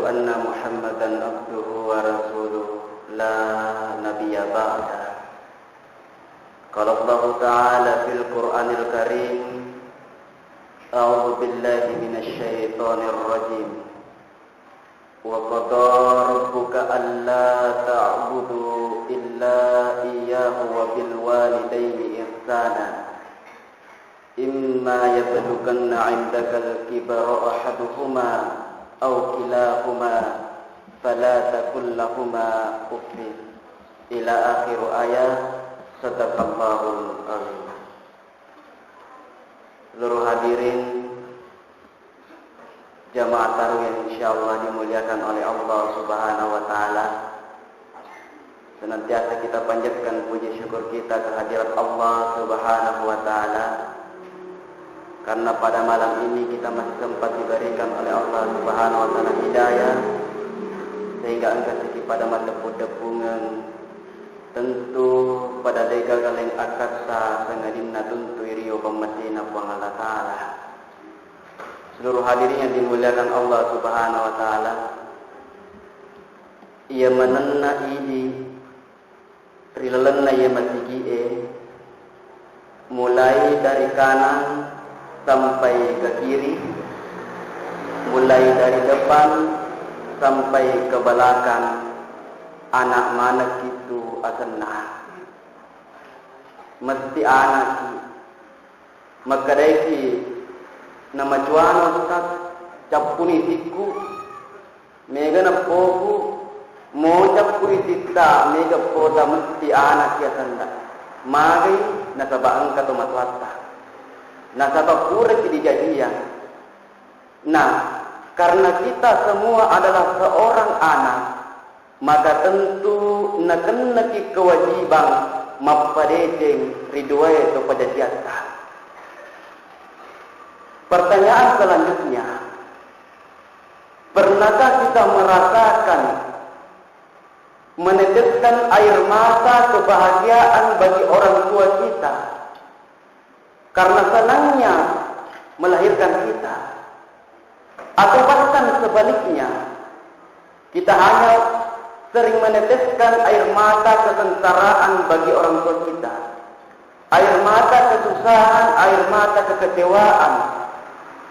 أن محمدا عبده ورسوله لا نبي بعده. قال الله تعالى في القرآن الكريم: أعوذ بالله من الشيطان الرجيم. وقضى ربك ألا تعبدوا إلا إياه وبالوالدين إحسانا إما يبلغن عندك الكبر أحدهما أو كلاهما فلا تقل لهما أف إلى آخر آية. Sadaqallahul azim. Seluruh hadirin jamaah tarawih yang insyaallah dimuliakan oleh Allah Subhanahu wa taala. Senantiasa kita panjatkan puji syukur kita kehadirat Allah Subhanahu wa taala, karena pada malam ini kita masih sempat diberikan oleh Allah Subhanahu wa taala hidayah sehingga angkat siki pada mata depungan tentu pada dega galeng akasa sangadinna tuntu iriyo pamatina Allah taala. Seluruh hadirin yang dimuliakan Allah Subhanahu wa taala, ia menenna idi rilelenna ia masigie mulai dari kanan sampai ke kiri, mulai dari depan sampai ke belakang. Anak mana itu asenah mesti anak maka daiki nama cuana ustaz capuni tikku mega na poku mo capuni tikta mega pota mesti anak ya sanda mari nasaba angka to matwata nasaba pura dijadian. Nah, karena kita semua adalah seorang anak, maka tentu nakenaki kewajiban mapadeteng ridwae kepada jasa. Pertanyaan selanjutnya, pernahkah kita merasakan meneteskan air mata kebahagiaan bagi orang tua kita karena senangnya melahirkan kita, atau bahkan sebaliknya kita hanya sering meneteskan air mata kesengsaraan bagi orang tua kita, air mata kesusahan, air mata kekecewaan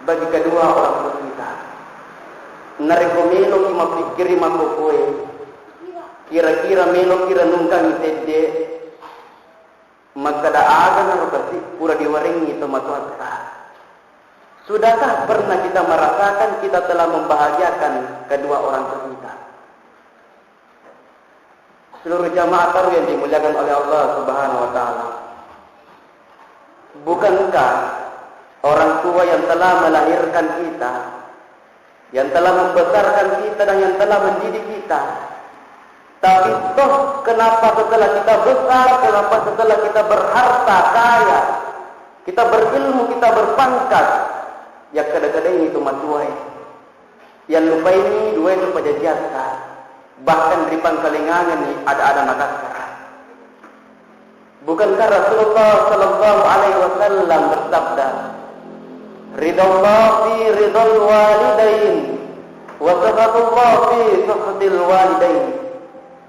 bagi kedua orang tua kita. Nareko melo kima pikiri makokoe, kira-kira melo kira nungkang itede, maka da aga narokasi pura diwaringi tomatuata. Sudahkah pernah kita merasakan kita telah membahagiakan kedua orang tua kita? Seluruh jamaah tarawih yang dimuliakan oleh Allah Subhanahu wa taala, bukankah orang tua yang telah melahirkan kita, yang telah membesarkan kita dan yang telah mendidik kita, tapi toh kenapa setelah kita besar, kenapa setelah kita berharta kaya, kita berilmu, kita berpangkat, ya kadang-kadang itu matuai yang lupa ini dua itu pada jasa. Bahkan di Pangkalingan ini ada Makassar. Bukankah Rasulullah sallallahu alaihi wasallam bersabda, "Ridallah fi ridal walidain wa sakhatullah fi sakhatil walidain."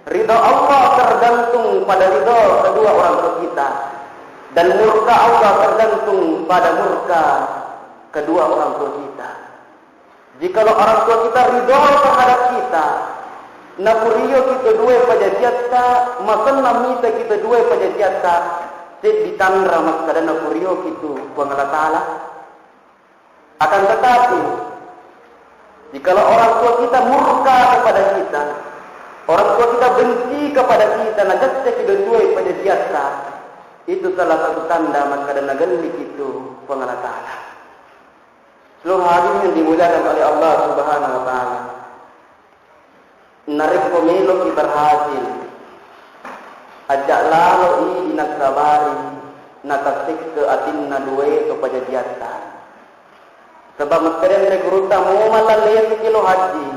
Ridha Allah tergantung pada ridha kedua orang tua kita, dan murka Allah tergantung pada murka kedua orang tua kita. Jikalau orang tua kita ridha terhadap kita, napuriyo kita dua pada jata, makan namita kita dua pada jata, set ditandra makada napuriyo kita Allah Ta'ala. Akan tetapi, jikalau orang tua kita murka kepada kita, orang tua kita benci kepada kita, nagatnya kita dua pada jata, itu salah satu tanda makada nagalli kita Allah Ta'ala. Seluruh hadirin yang dimuliakan oleh Allah Subhanahu wa taala, narik pemilu berhasil, ajak lalu i naksabari nakasik ke atinna duwe kepada jasa. Sebab meskeren reguruta mau malalaya kilo haji,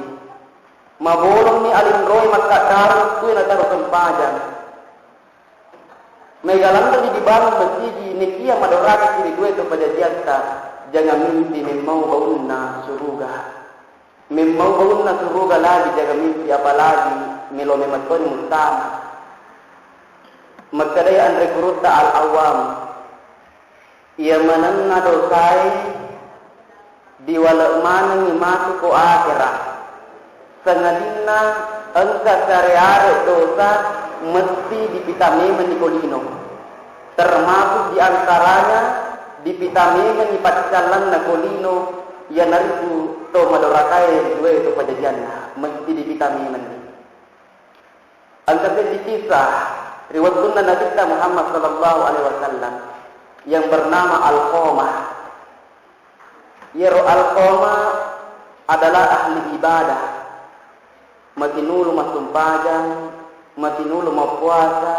mabolong ni alin roy makakaru kuy na taruh kempajan. Megalang tadi dibangun masjid nikia madoraki kiri duwe kepada jasa. Jangan mimpi mau bauna surga. membangun na suruga lagi jaga mimpi apalagi melo mematoni mustama magkadai an rekruta al-awam ia mananna dosai di wala manang imatu ko akhirat sangadinna angka kareare dosa mesti dipitame Nikolino termasuk diantaranya dipitame menipatcalan na kolino yang naritu to madorakai dua itu pajajanna mesti dipitame meni angka kisah riwayat sunnah Nabi Muhammad sallallahu alaihi wasallam yang bernama Al-Qamah. Yero Al-Qamah adalah ahli ibadah. Matinulu masumpajang, matinulu puasa.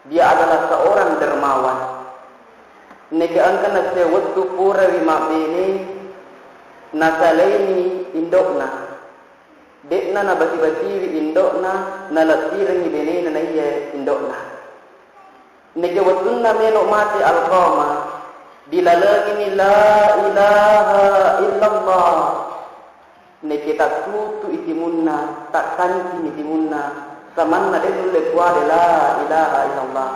Dia adalah seorang dermawan. Negaan kana sewatu pura lima bini nasalaini indokna. Dekna na bati-bati indokna na latirangi bini na iya indokna. Negawatun na menok mati al-qama dilalagi ni la ilaha illallah nekita tutu itimunna takkan itimunna samanna denul lekwa la ilaha illallah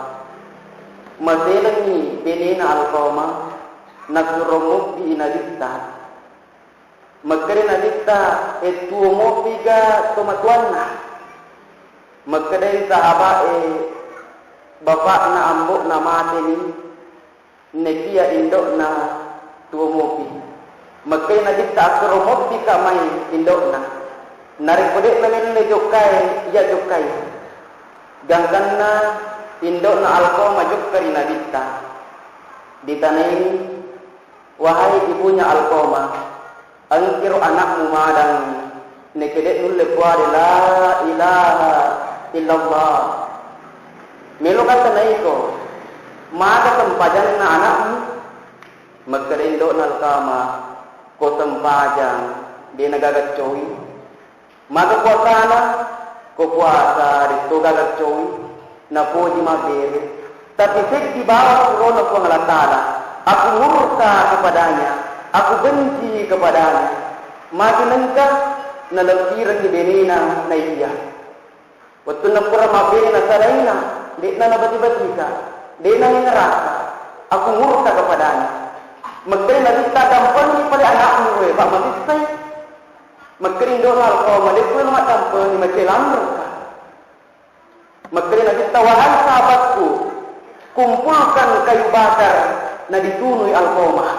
maselangi benena al-qama nasromo bi inadista magkare nadista etuomo piga tomatuanna magkare sahabae bapak na ambok na mati ni nekia indok na tuo mopi makai na dikta akro mopi kamai indok na narik podek na men jokai ya jokai gangkan na indok na alko majokari na dikta ditanai wahai ibunya alkoma angkiro anakmu madang nekedek nulle kuare la ilaha illallah melo kata naiko maka tempajang na anakmu magkarindo nalkama ko tempajang di nagagacoi maka puasana ko puasa dito gagacoi na po di mabere tapi di bawah surono ko ngalatala aku murka kepadanya aku benci kepadanya maka nengka na lampiran di benina na iya waktu na pura mabere na saraina di na nabati-bati ka, di na ngerasa, aku murka kepadanya. Magkari na kita dampan ni pala anakmu we, pak matisay. Magkari dolar ko, malipul na dampan ni macilamro ka. Magkari na kita wahai sahabatku, kumpulkan kayu bakar na ditunoy al-qamah.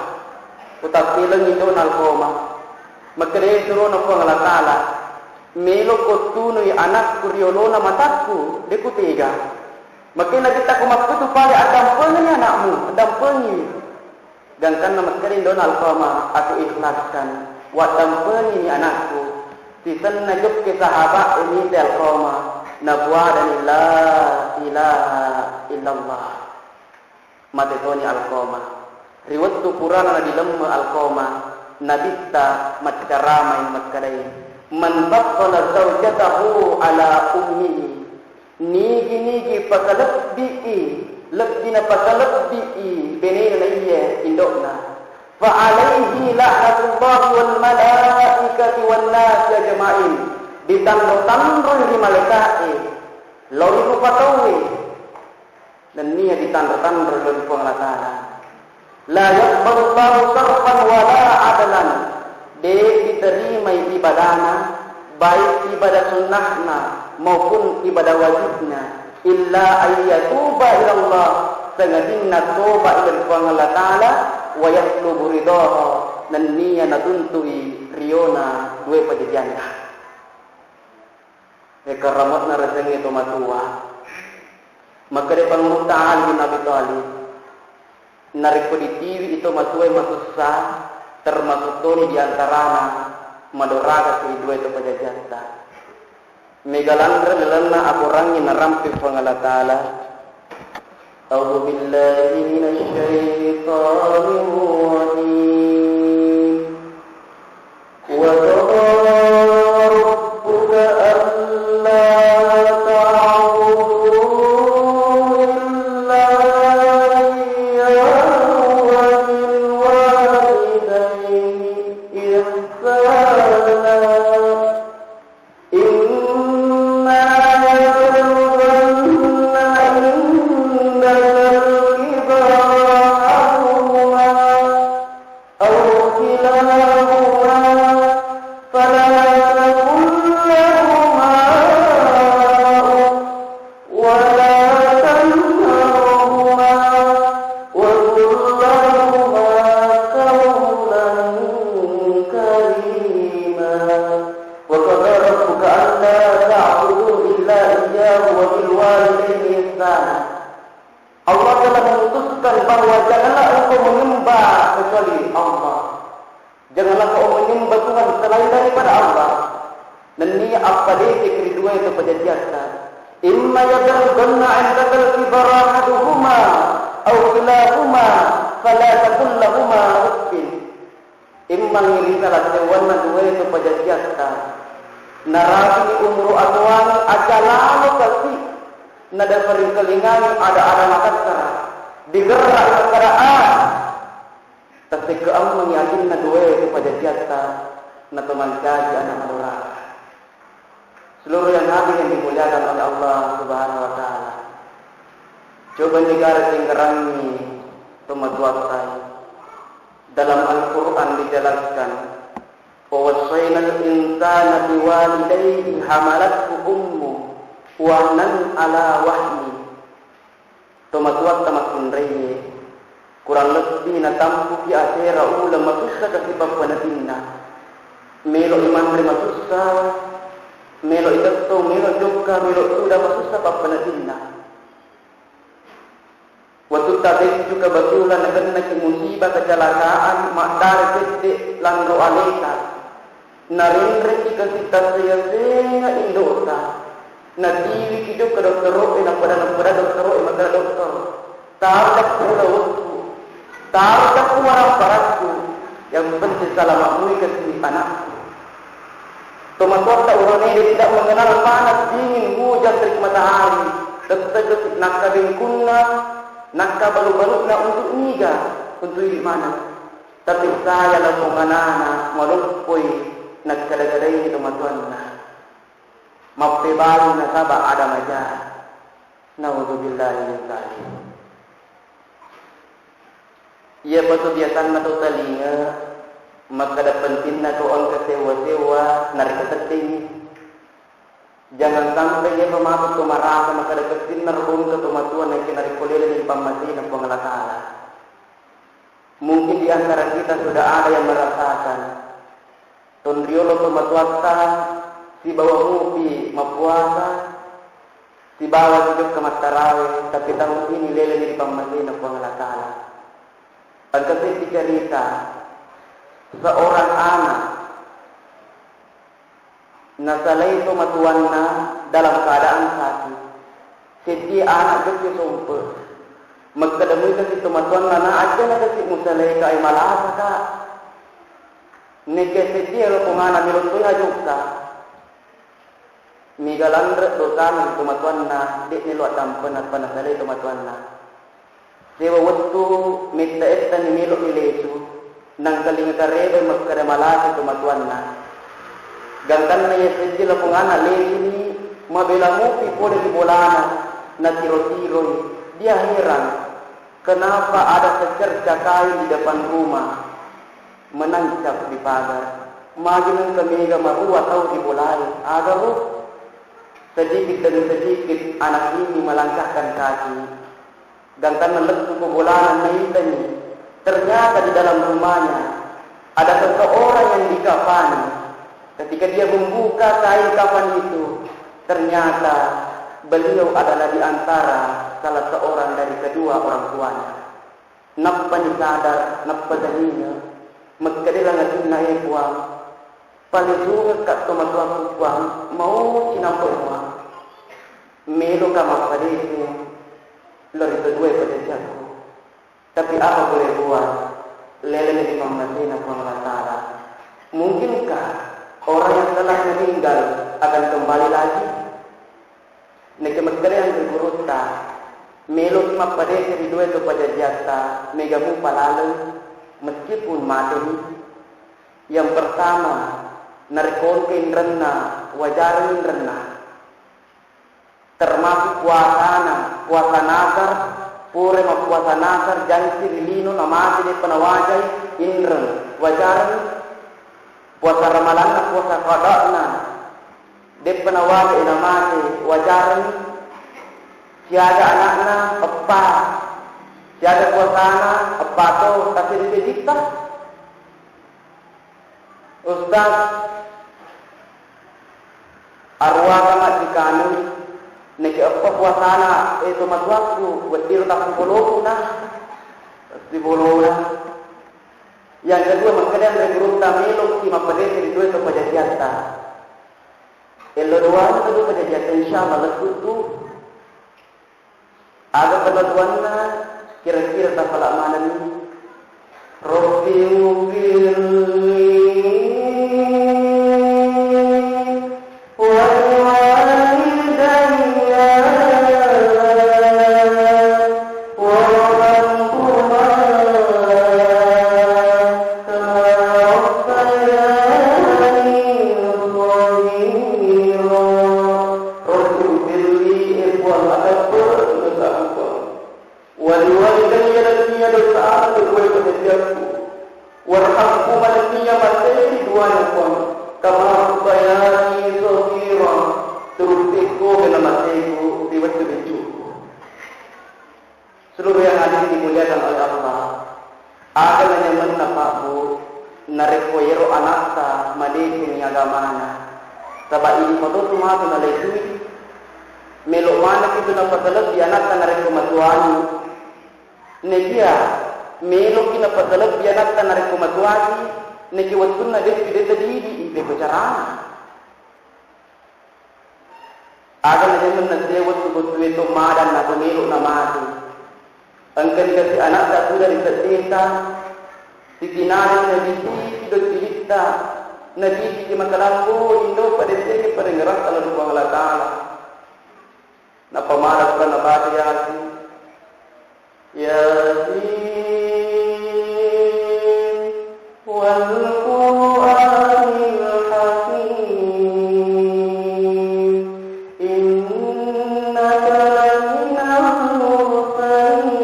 Utak silang ito na al-qamah. Magkari suruh na po ngalatala, melo ko tunoy anak kuryolo na matakku, di ko tiga. Makin kita kumakutu pali adam pengi anakmu, adam pengi. Gangkan nama sekali don alfama aku ikhlaskan. Wadam pengi anakku. Sisan najuk ke sahabat ini alfama. Nabwa dan la ilaha illallah. Mati toni alfama. Riwayat tu Quran di lemma alfama. Nabita matkaramai matkadai. Man battala zawjatahu ala ummihi. Nigi pakalabbi'i labdina pakalabbi'i benena iya indokna fa alaihi la'natullah wal malaikati wan nas ajma'in ditandro-tandro di malaikae lori rupatawi dan nia ditandro-tandro dari pengalatana la yaqbalullahu sarfan wa la adalan de diterima ibadana baik ibadah sunnahna maupun ibadah wajibnya illa ayyatuba ila Allah sangadinna toba ila Allah Ta'ala wa yatlubu ridaha dan niya natuntui riona dua pajajanna karamat na rasang ito matuwa maka de pangutaan bin Abi Talib nariko di TV itu matuwa masusah termasuk toni diantarana madoraka ke dua itu pajajanta megalandra lelanna akurangi narampi pangala taala a'udzu billahi minasy syaithanir rajim wa rabbuka alla ta'budu illa iyyahu wa bil walidayni ihsana كلاهما فلا تقل لهما ولا تنهرهما وقل لهما قولا كريما وقضى ربك ألا تعبدوا إلا إياه وبالوالدين إحسانا. Allah telah memutuskan bahwa janganlah engkau menyembah kecuali Allah. Janganlah kau menyembah Tuhan selain daripada Allah. Dan ini apa dia kedua itu perjanjian. Imma yablughanna 'indaka al-kibara ahaduhuma aw kilahuma fala taqul lahumā uffin. Imma ngirisalah sewana dua itu perjanjian. Narasi umru atwan ajalalu kasih nada perikelingan ada makassar digerak keadaan tapi keam menyakin na dua itu pada jasa na teman kaji anak Allah seluruh yang nabi yang dimuliakan oleh Allah Subhanahu wa taala. Coba negara tinggarangi pematuatan dalam Al-Quran dijelaskan wawasainal insana biwalidayhi hamalathu ummu wahnan ala wahni tomatuat tamakun reye kurang lebih na tampu fi asera ula matusa kasibab panatinna melo iman matusa melo itatto melo jokka melo sudah matusa papanatinna waktu tadi juga batulan na musibah kecelakaan makdar kete langro aleka narinre ikasita sayasena indota nadiwi hidup ke dokter nak pada dokter maka dokter tarik pula waktu tarik orang parasku yang penting salah makmui ke sini panas teman-teman tak orang ini tidak mengenal panas dingin hujan terik matahari tetap nak kabingkunna nak balu-balukna untuk niga untuk di mana tapi saya langsung anak malupoi nak kada-kada ini teman-teman mapibali na saba ada maja naudzubillahi min dzalik. Ia betul biasa na to talinga maka ada penting na to ang kasewa-sewa narik keting. Jangan sampai ia pemabuk marah maka ada keting narung ke tumatuan na kinari kolele di pamati na pengelakala. Mungkin di antara kita sudah ada yang merasakan tondriolo tumatuata si bawa mupi mapuasa, si bawa hidup ke Tarawih, tapi tahun ini lele di pamati na pengelakala. Pagkasi cerita seorang anak nasalay itu matuanna dalam keadaan sakit. Setiap anak kecil sumpah, magkadamay kasi tumatuanna na aja na kasi musalay ka ay malasa ka. Nekesetiya lo kung anak nilutoy ajuk ka. Migalandra dosan tumatuan na di nilo atampan at panasalay tumatuan na sewa waktu mita esta ni nilo ilesu nang kalinga karebe magkadamalaki tumatuan na gantan na yesedila kung ana lesu ni mabela mo pipole di bolana na tiro-tiro dia heran kenapa ada secerca kain di depan rumah menancap di pagar maginang kamiga marua tau di bolai agaru sedikit demi sedikit anak ini melangkahkan kaki. Gantan meletup kebolanan naitanya. Ternyata di dalam rumahnya ada seseorang yang dikafani. Ketika dia membuka kain kafan itu, ternyata beliau adalah di antara salah seorang dari kedua orang tuanya. Napa sadar, napa dahnya, magkadilang atin na ibuang. Palisugat ka tumatuang kuang mau sinampo mo melo ka mapadisi lori kedua pejajaku tapi apa boleh buat lele di pamati na pengelatara mungkinkah orang yang telah meninggal akan kembali lagi nekemagkari angiguruta melo mapadisi di dua itu pejajata megamu palalang meskipun mati yang pertama narikon ke indrenna, wajar indrenna, termasuk puasa nasar, pure puasa nasar, jangan sirilino namati di penawajai indren, wajar puasa Ramadan puasa qada'na dep penawaga ina mati wajar siada anakna apa siada puasana apa to tapi dipedita Ustaz arwah kama dikanu neki apa puasana itu maswakku wadir tak puluh nah di bolona. Yang kedua makanya regrup tamilo ki mapade kedua itu pada jata. Elo dua itu pada jata insyaallah letutu. Aga penutuanna kira-kira tak pala mana ni. Rabbi mufirli seluruh yang hadir dimuliakan oleh Allah. Akan menyemen napabu narekoyero anakta madeki agamana. Sabab ini foto semua tu nalekui melok mana kita nak pasalab di anakta nareko matuani. Negia melok kita pasalab di anakta nareko matuani. Neki waktu nadek kita tadi di bicara. Akan menyemen nasewat sebut itu madan atau melok namati. Angkat kasi anak satu dari setinta, si kinari nabi si dotilita, nabi si makalampu indo pada segi pada ngeras kalau dua Allah Taala. Napa marah pun napa Yasin, Yasin, wal Qur'anil Hakim, innaka laminal mursalin.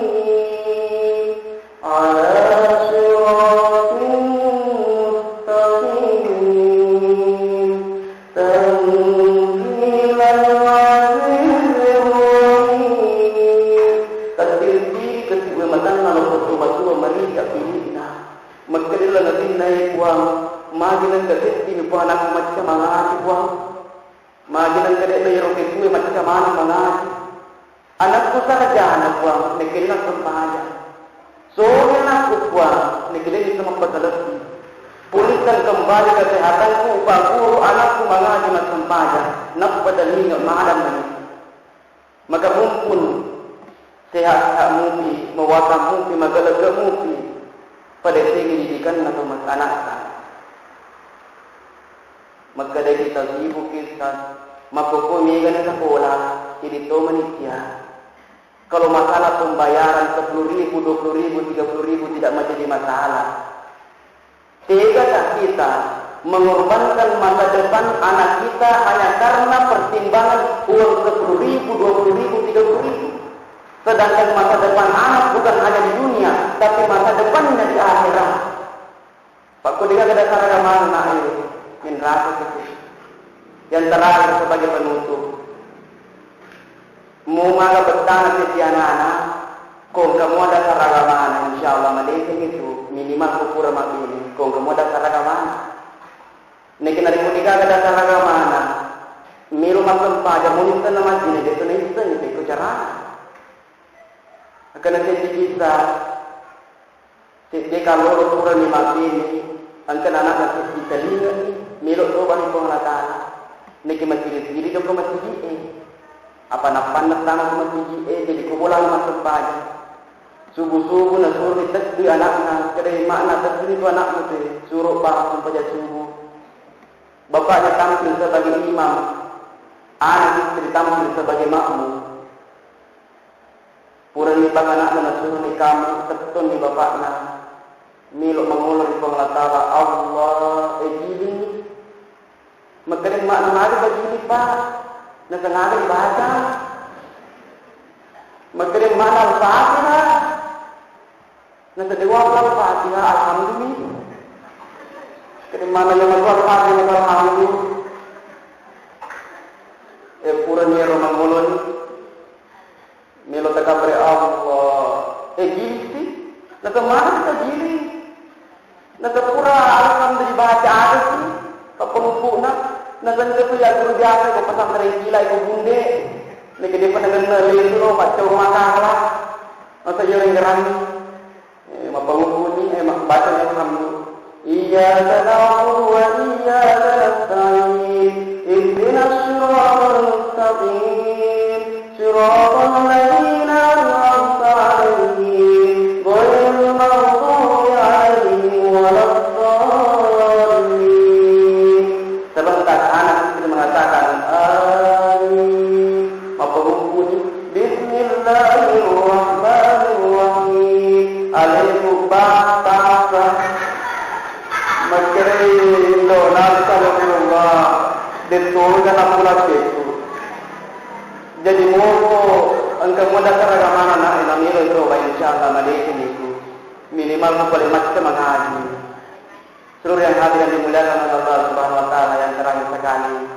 Maginan kadek ini buah anak macam mana buah, maginan kadek lagi roket kue macam mana anakku saja anak buah, nekilan sempaja, so anakku buah, nekilan itu memperbaiki, pulihkan kembali kesehatanku, guru anakku mengaji macam sempaja, nak padani nak malam ini, maka mumpun sehat mumpi, mewakam mumpi, magalega mumpi, pada segi didikan atau anak. Maka dari kita sibuk kita makukuh miga na sekolah ini to manisya. Kalau masalah pembayaran 10.000, 20.000, 30.000 tidak menjadi masalah. Tegakah kita mengorbankan masa depan anak kita hanya karena pertimbangan uang 10.000, 20.000, 30.000? Sedangkan masa depan anak bukan hanya di dunia, tapi masa depannya di akhirat. Pak Kudiga kada sarana mana ini? Minrasa itu. Yang terakhir sebagai penutup, mau maga betana setiana kong kamu ada saragama, insyaallah madesing itu minimal ukuran ini. Kong kamu ada saragama, nekin dari kudiga ada saragama, miru makan paja mulisan nama sini, itu nih itu cara. Akan ada bisa, dia kalau ukuran ini, angkat anak masih kita lihat. Melok tu bani pengelakar, neki masih diri jauh masih apa nak panas tanah masih jadi kubulan masuk pagi, subuh nak suruh ditekdi anaknya, kedai makna tekdi itu anaknya tu, suruh bahas sampai subuh, bapaknya tampil sebagai imam, anak istri tampil sebagai makmum, pura ni anaknya nak suruh ni kamu tekton ni bapaknya, melok mengulur pengelakar Allah ejili. Magkaling makna nga bagi ni pa na sangaling bahasa. Magkaling makna al-Fatiha na sa diwag al-Fatiha alhamdulillah. Kemana yang berkorban yang berhamdu, puranya Roman mulun, melo takabre Allah, gisi, nak kemana kita gili, nak pura alam dibaca ada sih, kapungku nak tu ya guru biasa, kau pasang dari gila itu bunde, nak dia pernah dengar itu loh, baca rumah lah, masa yang gerani, mapungku ni, baca yang hamdu. Iyyaka na'budu wa iyyaka nasta'in ihdinas siratal mustaqim siratal ladzina an'amta 'alaihim ghairil maghdubi 'alaihim waladdallin. Sebentar anak itu mengatakan amin. Apa bunyi? Bismillahirrahmanirrahim. Alif ba ta sa Makrindo nasallallahu ditulungan apulah itu. Jadi mau engkau mudah kerana mana nak ilmu itu, insyaallah malik itu minimal boleh macam mengaji. Seluruh yang hadir yang dimuliakan oleh Allah Subhanahu Wa Taala yang terakhir sekali,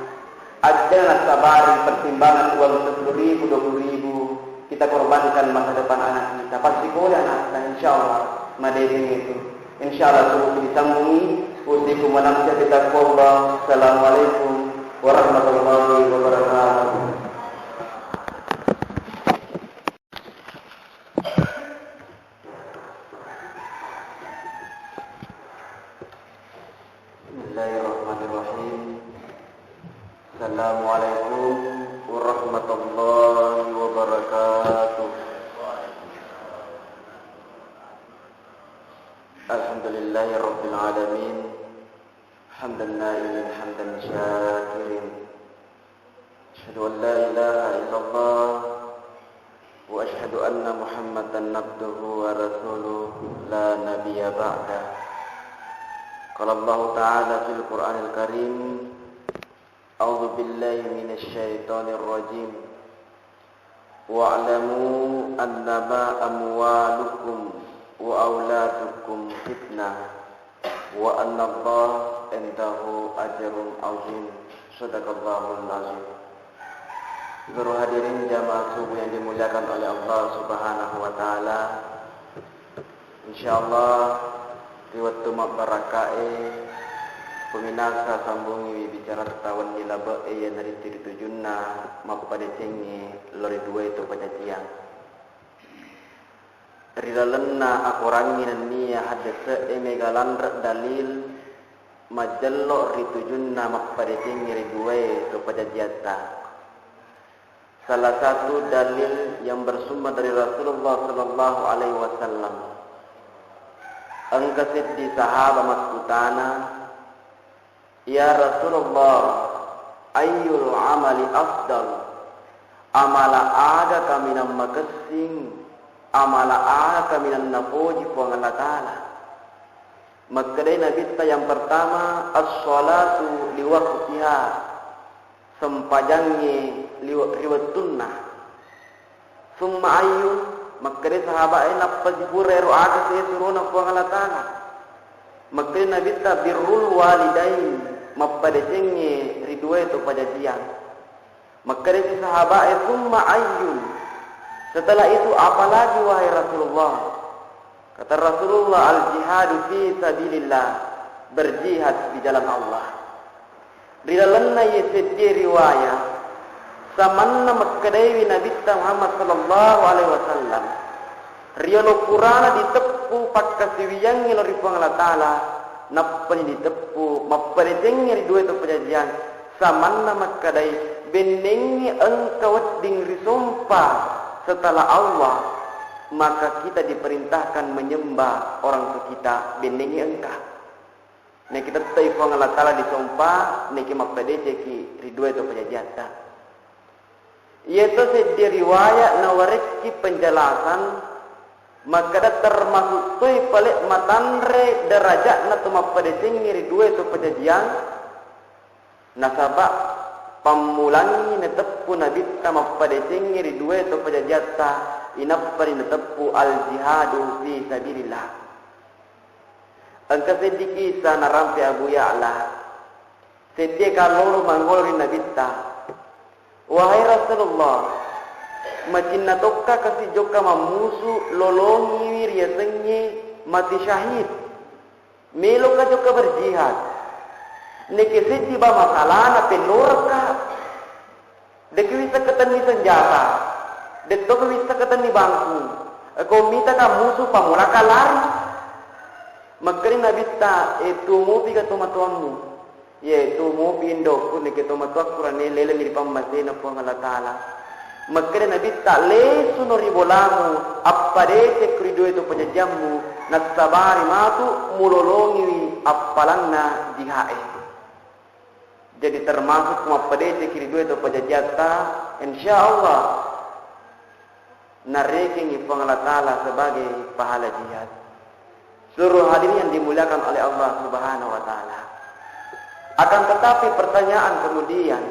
ajarlah sabar pertimbangan uang 10.000, 20.000 kita korbankan masa depan anak kita. Pasti boleh anak kita, insyaallah malik itu. InsyaAllah suruh disambungi. Usikum wa nafsi bitaqwallah. Assalamualaikum warahmatullahi wabarakatuh. Bismillahirrahmanirrahim. Assalamualaikum warahmatullahi wabarakatuh. Alhamdulillahi Rabbil Alamin. Hamdan na'imin, hamdan syakirin. Asyhadu an la ilaha illallah wa asyhadu anna Muhammadan abduhu wa rasuluhu la nabiyya ba'dah. Qala Allah Ta'ala fil Qur'anil Karim, a'udzu billahi minasy syaithanir rajim. Wa'lamu annama amwalukum wa auladukum fitnah wa anna Allah indahu ajrun azim. Shadaqallahul azim. Seluruh hadirin jamaah subuh yang dimuliakan oleh Allah Subhanahu wa taala. Insyaallah di waktu mabarakae peminasa sambungi bicara ketawan nila ba yang dari tujunna mapada cengi lori dua itu pada tiang. Ridalanna akurangin niya hadasa emegalan dalil majallo ritujunna makpadeting ridue kepada jata. Salah satu dalil yang bersumber dari Rasulullah sallallahu alaihi wasallam. Angkasit di sahabat maskutana, ya Rasulullah, ayyul amali afdal? Amala aga kami nam makasing amala aka minan nafuji po ang Allah Ta'ala. Magkaday na bita yang pertama, as-salatu liwaktiha, sampajangnya liwattunna. Summa ayun, magkaday sahabat ay napazipurero aka sa yesuruna po ang Allah Ta'ala. Magkaday na bita birrul walidain, mapadesengnya ridwe to pajadian. Magkaday si sahabat ay summa ayun. Setelah itu apalagi wahai Rasulullah? Kata Rasulullah, al-jihadu fi sabilillah, berjihad di jalan Allah. Di dalamnya yesedi riwayat samanna makkadewi Nabi Muhammad sallallahu alaihi wasallam. Rialo Qur'ana ditepu pakkasiwiyang ngilori Allah Ta'ala, nappani ditepu mapparitengnya di dua itu perjanjian. Samanna makkadai benengi engkau ding risumpah setelah Allah, maka kita diperintahkan menyembah orang tua kita benengi engkau. Nek kita taifong Allah Ta'ala disumpah, nek mapade ceki ridua itu penjajata. Yaitu di riwayat nawareki penjelasan, maka termasuk tui palik matanre derajat na tu mapade cengi ridua itu penjajian. Nasabak pamulangi netepu Nabi sama pada sengiri dua itu pada jata inapari netepu al jihadu fi sabilillah. Angka sedikit sana rampe Abu Ya'la. Sedih kalau manggol Nabi ta. Wahai Rasulullah, macin na tokka kasi joka mamusu lolongi wirya sengi mati syahid. Melo ka joka berjihad. Niki sedih ba masalah na penurka. Deki bisa ketani senjata. Dekto bisa ketani bangku. Kau minta ka musuh pamulaka lari. Makari Nabi ta itu mo piga tomatuamu. Ye itu mo pindo ku niki tomatuak kurane lele ni pamasena po Allah taala. Makari Nabi ta le suno ribolamu appare te krido itu penjajamu nasabari matu mulolongi appalanna dihae. Jadi termasuk appare te krido itu penjajata insyaallah nareking ipang Allah taala sebagai pahala jihad. Seluruh hadirin yang dimuliakan oleh Allah Subhanahu wa taala. Akan tetapi pertanyaan kemudian,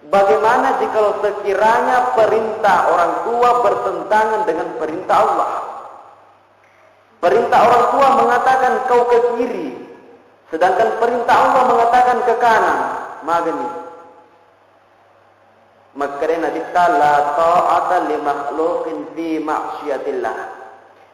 bagaimana jika sekiranya perintah orang tua bertentangan dengan perintah Allah? Perintah orang tua mengatakan kau ke kiri, sedangkan perintah Allah mengatakan ke kanan. Magani. Makanya kita la ta'ata li makhluqin fi ma'siyatillah.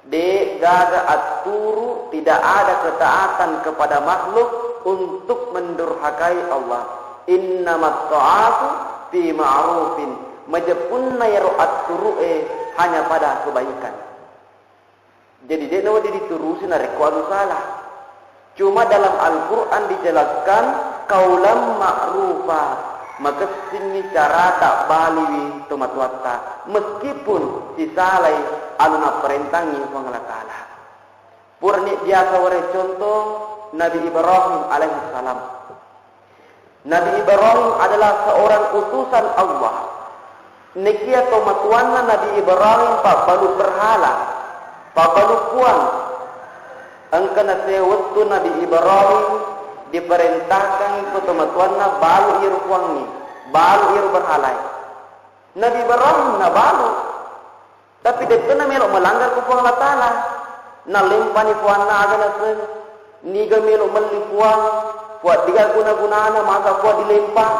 De gaga aturu, tidak ada ketaatan kepada makhluk untuk mendurhakai Allah. Innamat ta'atu fi ma'rufin. Majapunna yaro aturu hanya pada kebaikan. Jadi dia nawa diturusin dari kuadu salah. Cuma dalam Al-Quran dijelaskan kaulam ma'rufa. Maka sini cara tak baliwi tomatuata. Meskipun si salai aluna perintangi Allah Ta'ala. Purni biasa wari contoh Nabi Ibrahim alaihissalam. Nabi Ibrahim adalah seorang utusan Allah. Nikia tomatuanna Nabi Ibrahim pak balu berhala, pak balu puan. Angkana sewettu Nabi Ibrahim diperintahkan ke tomatuanna balu iru puangi, balu iru berhalai. Nabi Ibrahim na balu. Tapi dia kena melok melanggar ke Allah Ta'ala. Na lempani puan na aga na sen. Niga melok melipuan. Puat tiga guna-gunana maka puat dilempah.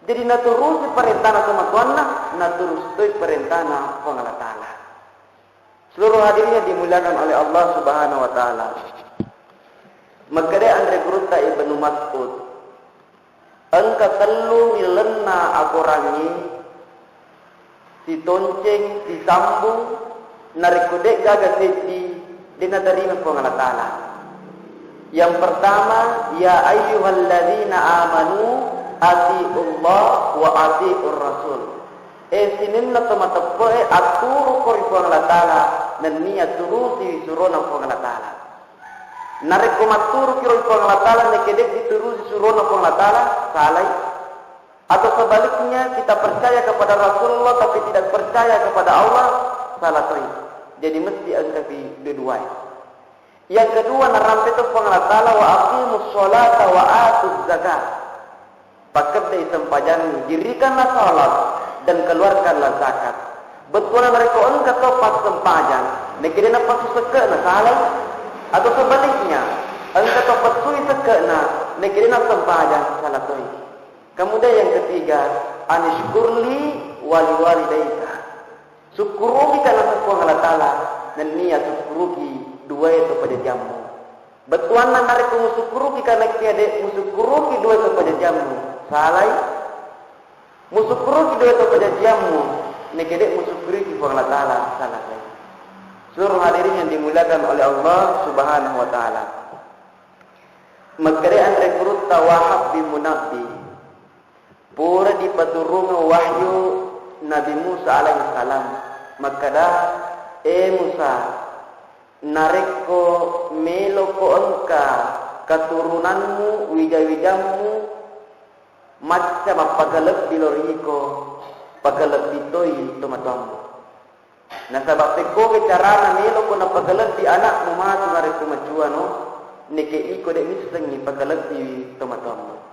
Jadi na turusi perintah na sama Tuhan na turusi perintah na Allah Ta'ala. Seluruh hadirnya dimuliakan oleh Allah Subhanahu Wa Ta'ala. Makanya Andre Gruta Ibnu Mas'ud. Engka telu milena aku rangi. Si tonceng, si sambung, narikudek gaga seti, dengan terima Allah Ta'ala. Yang pertama, ya ayyuhalladzina amanu, ati'ullah wa ati'ur rasul. Sininna tomatepoe aturu koripo Allah Ta'ala, dan niat turusi surona Allah Ta'ala. Narikumaturu kiro Allah Ta'ala, nekedek diturusi surona Allah Ta'ala, salai. Atau sebaliknya kita percaya kepada Rasulullah tapi tidak percaya kepada Allah, salah toy. Jadi mesti angkapi dua-dua. Yang kedua narampe tu Allah Ta'ala wa aqimus sholata wa atuz zakat. Pakat dari sempajan dirikanlah salat dan keluarkanlah zakat. Betul mereka engkau tahu pas sempajan, nekirina pas sekena salah. Atau sebaliknya engkau tahu pas sui sekena, nekirina sempajan salah toy. Kemudian yang ketiga, anishkurli wali walidaika. Syukuruki karena sesuatu Allah Ta'ala dan niat syukuruki dua itu pada jamu. Betuan nanti kamu syukuruki karena tiada musyukuruki dua itu pada jamu. Salai, musyukuruki dua itu pada jamu. Nekede musyukuruki Allah Ta'ala salah. Seluruh hadirin yang dimuliakan oleh Allah Subhanahu Wa Ta'ala. Makanya rekrut tawahab bin Munabbi. Pura di paturungan wahyu Nabi Musa alaihissalam. Maka dah, Musa, nareko meloko engka keturunanmu, wijawijamu, macam pagalep biloriko, pagalep bitoi tomatamu. Nah sebab teko bicara meloko na pagalep di anakmu masuk nareko macuano, neke iko dek misengi pagalep di tomatamu.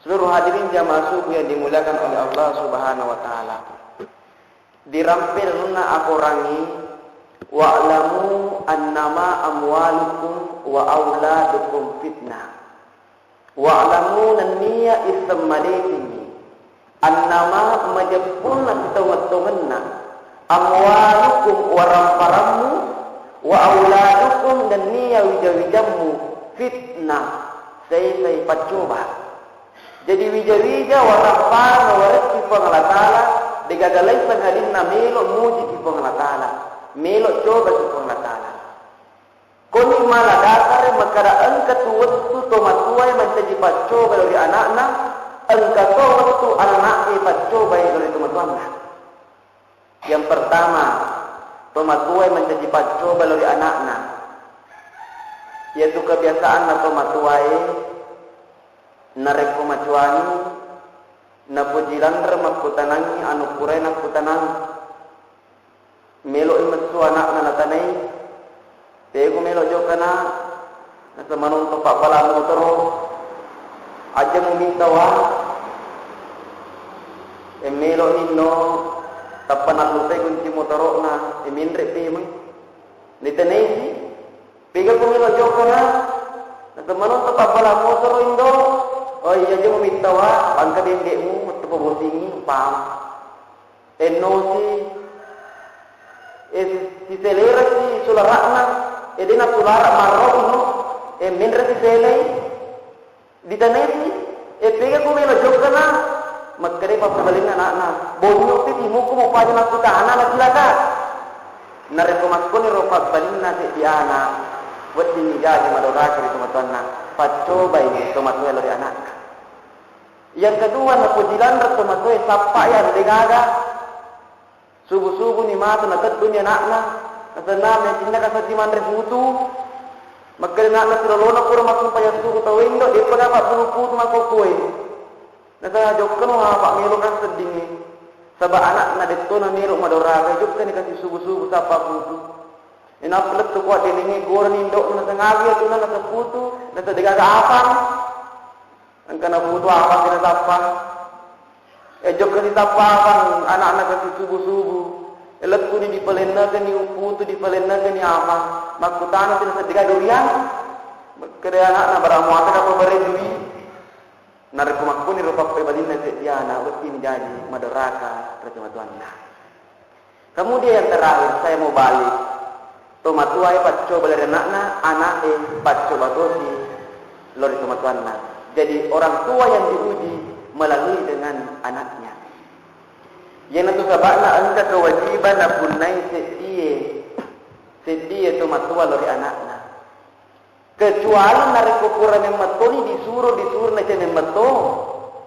Seluruh hadirin jamaah subuh yang dimuliakan oleh Allah Subhanahu Wa Taala. Dirampil nuna aku rangi wa'lamu annama amwalukum wa auladukum fitnah. Wa'lamu nanniya isam malini annama majapuna kitawat-tumanna amwalukum waram-parammu wa auladukum dan niya wija-wijamu fitnah say pacoba. Jadi wija-wija waram-param waraki pangalatala digagalay panghalin na melo muji ki pangalatala melo coba ki pangalatala kuni malagakare makaraan katuwat tu tomatuay mantaji pacoba dari anak-anak engkau waktu anak pacoba dari tomatuanna. Yang pertama, tomatuay menjadi pacoba dari anak-anak, yaitu kebiasaan na tomatuay narek kumacuani na pujilan remakutanangi anu kuray na kutanang melo imatsu anak na natanay tego melo jokana na sa manunto papala motoro aja mumintawa melo inno tapanan lutay kunci motoro na imindre pimo nitanay piga pumilo jokana na sa manunto papala motoro indo. Oh iya aja memintawa angka dendekmu metu pobosingi pam enosi si selera si sularakna edena sulara marro ino minre si selei ditanesi pega ko melo jokana magkare papabalin anak bonyo ti timuko mo pa na kutana na silaka narekomas ko ni ropak balin na si diana buat dinigaji madora kiri tumatuanna pacoba ini tomatoy lori anak. Yang kedua na pujilan ra tomatoy sapa yan degaga subuh-subuh ni mata na dunia nakna kasana men tinda kasati man refutu magkali nakna silolona pura masung payas suku tawindo di pagapa buluputu makokoy nasa jokkan ha pak melo kan seding ni saba anak na detto na melo madora jokkan ni kasi subuh-subuh sapa putu ina pelet tu kuat dilingi gor nindo na tengagi tu na putu na degaga apang angkana putu apang kena sapa jokkan ni sapa apang anak-anak kasi subuh-subuh elat kuni di pelena ke ni putu di pelena ke ni apang makutana tin sa degaga durian kere anak na baramuata ka pabare duri narikumakku ni rupa pribadi na diana wati ni jadi madaraka percuma-tuanna. Kemudian yang terakhir saya mau balik tomatuai pacoba dari anak pacoba dosi lori tomatuanna. Jadi orang tua yang diuji melalui dengan anaknya. Yang itu sebabnya anda kewajiban punai sedie tomatua lori anaknya. Kecuali narik ukuran yang meto ni disuruh na yang meto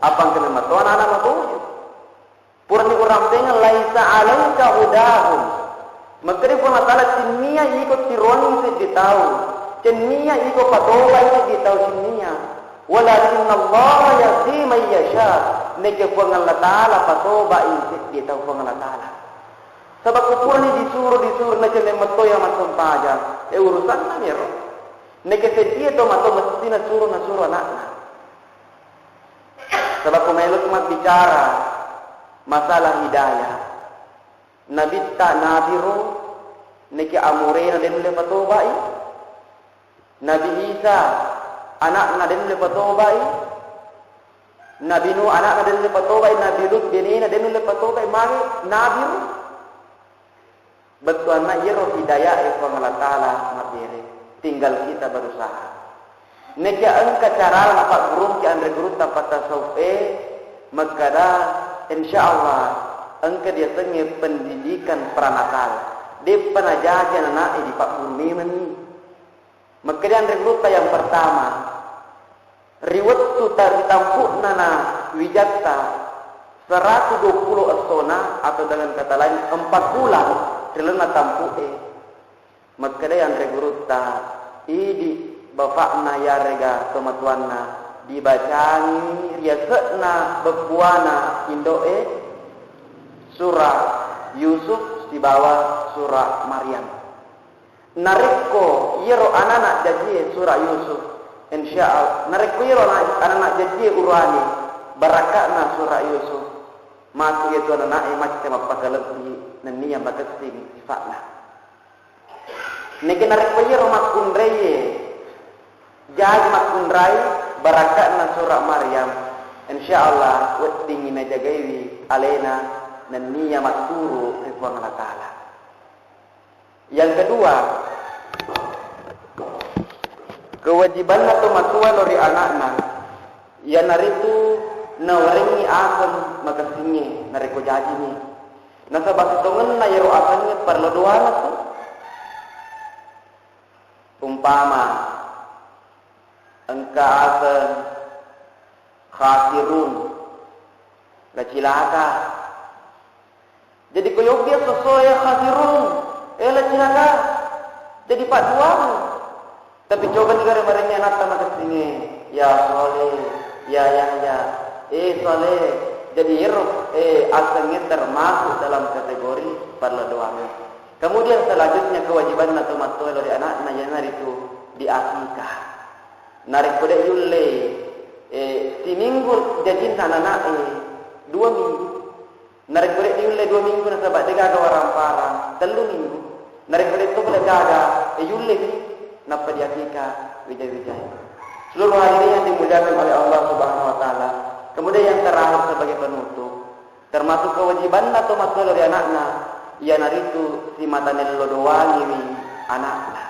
apang kena meto anak-anak meto. Purni orang tengah laisa alaika hudahum. Makanya pun Allah cinia ikut tironi sedih tahu. Cinia ikut patoba ikut ditahu cinia. Walakin Allah yahdi man yasha. Neke pun Allah Taala patoba ikut ditahu pun Allah Taala. Sebab ukuran ni disuruh na yang meto yang masuk pajak. Urusan na ni roh. Neke sedih tu mato mesti na suruh anak-anak. Sebab kumelot bicara masalah hidayah. Nabi tak nabiru niki amure na den le patobai. Nabi Isa anak na den le patobai. Nabi Nu anak na den le patobai. Nabi Lut deni na den le patobai mari nabiru. Betul na yero hidayah ko Allah Taala mabere. Tinggal kita berusaha. Niki angka cara napak guru ki andre guru tapat tasawuf makada insyaallah engkau dia tengah pendidikan pranakal di penajajan anak di Pak Guru Meni. Maka dia rekruta yang pertama riwet tu tampuk nana wijatta 120 asona atau dengan kata lain 4 bulan celana tampuk maka dia yang rekruta idi bapakna ya rega tomatuanna dibacani riasekna bebuana indoe surah Yusuf di bawah surah Maryam. Nariko yero anak jadi surah Yusuf. Insyaallah nariko yero anak jadi urani barakatna surah Yusuf. Matu itu anak macam apa kalau di nenia batas sifatna. Niki narik wayir makun reye. Jadi makun rai barakatna surah Maryam. Insyaallah wet tinggi najagaiwi alena dan niya makturu rizwan Allah Ta'ala. Yang kedua, kewajiban atau matua lori anakna ya naritu nawaringi akan makasingi nariko jadi ni nasa basitongan na yero akannya perlu doa tu umpama engka akan khasirun lacilaka jadi koyo dia sesuai khasirun lacilaka jadi pak duang. Tapi coba negara mereka anak sama kesini, ya soleh, ya soleh. Jadi asalnya termasuk dalam kategori perlu doa. Kemudian selanjutnya kewajiban atau matua dari anak nayana itu diakikah. Narik pada yulle, si minggu jadi anak 2 minggu. Narik pada yulle 2 minggu nasabak dega orang parang 3 minggu. Narik pada itu boleh gaga yulle napa diakika wijay-wijay. Seluruh hadirin yang dimuliakan oleh Allah Subhanahu wa taala. Kemudian yang terakhir sebagai penutup, termasuk kewajiban atau matul dari anakna, ia naritu si matane lodoani wi anakna.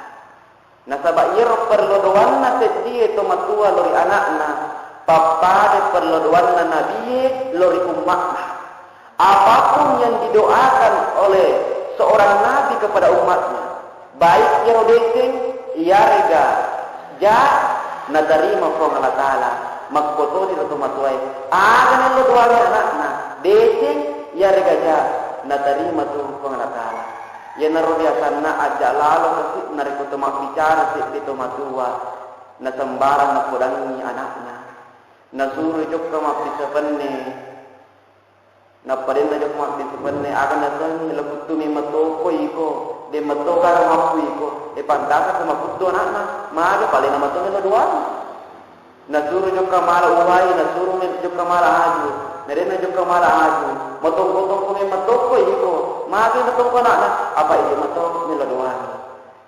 Nasaba ir perlodoanna sedie to matua lori anakna, papade perlodoanna nabiye lori umatna. Apapun yang didoakan oleh seorang nabi kepada umatnya, baik yang desing ia rega ja nadarima from Allah Ta'ala makpoto di matuai agan lo doanya anakna desing ia rega ja nadarima tu from Allah Ta'ala ya narudia sana aja lalu kasih nariko toma bicara si itu matua na sembarang na kudangi anaknya na suruh jok kama pisapenne na parin na jok kama pisapenne agan na sangi lakutu mi matoko iko de matoka mapu iko pandaka sama kudu anak maga paling nama tu nila dua nasuru juga mala uwai nasuru juga mala aju nerena juga mala aju matong-matong kumi matoko iko maga matong ko anak apa ini matok nila dua.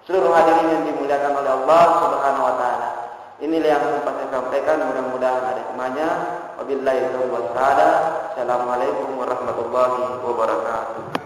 Seluruh hadirin yang dimuliakan oleh Allah Subhanahu wa taala, inilah yang saya sampaikan, mudah-mudahan ada hikmahnya. Wabillahi taufiq wal hidayah. Assalamualaikum warahmatullahi wabarakatuh.